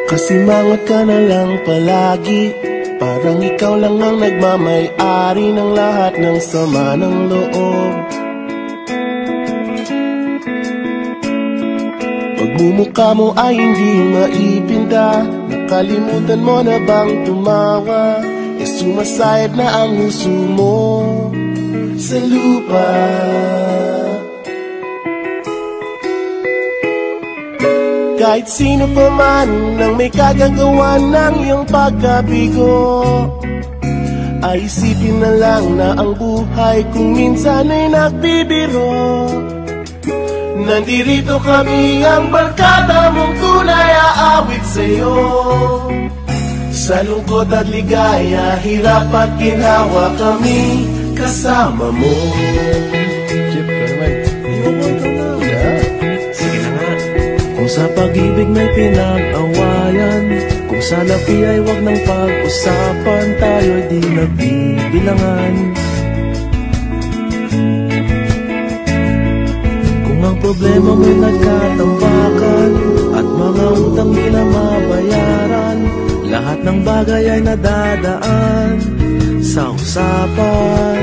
Kasimangot ka na lang palagi, parang ikaw lang ang nagmamay-ari ng lahat ng sama ng loob. Pagmumukha mo ay hindi maipinda, nakalimutan mo na bang tumawa? E sumasayad na ang huso mo sa lupa. Kahit sino pa man ang may kagagawa ng iyong pagkabigo, ay isipin na lang na ang buhay kung minsan ay nagbibiro. Nandirito kami ang barkada mong tunay aawit sa'yo. Sa lungkot at ligaya, hirap at ginhawa kami kasama mo. Chip ka naman. Sige na nga. Kung sa pag-ibig may pinag-awayan, kung sa lapi ay wag ng pag-usapan, tayo'y di nagbibilangan. Kung ang problema mo'y nagkatambakan at mga utang di na mabayaran, lahat ng bagay ay nadadaan sa usapan.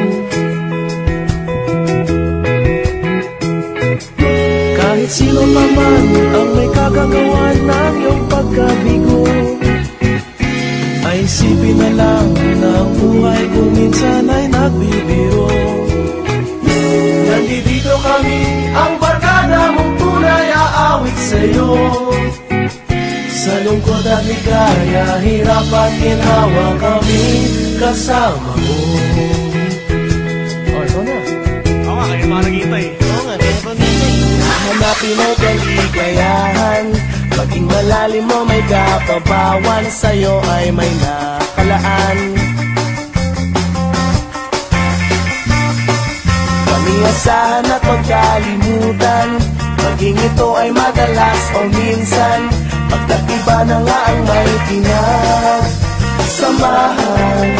Kahit sino pa man ang may kagagawa ng iyong pagkabigo, ay isipin na lang na ang buhay kung minsan ay nagbibiro. Nandito kami, ang barkada mong tunay aawit sa'yo. Sa lungkot at ligaya, hirap at ginhawa kami kasama mo. Oh, ito na. Oo nga, kayo pa nag-iintay. Oo nga, kaya pa nito. Hanapin mo kaligayahan, maging malalim mo may kapabawan, sa'yo ay may nakalaan. Pamiyasahan at pagkalimutan, maging ito ay madalas o minsan, pagkatiba na nga ang may pinagsamahan.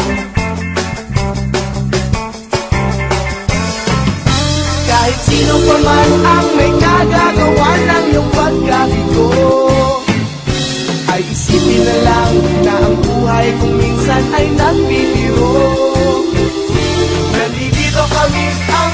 Kahit sino pa man ang may kagagawa ng iyong pagkabigo, ay isipin na lang na ang buhay kung minsan ay nagbibiro. Nandito kami ang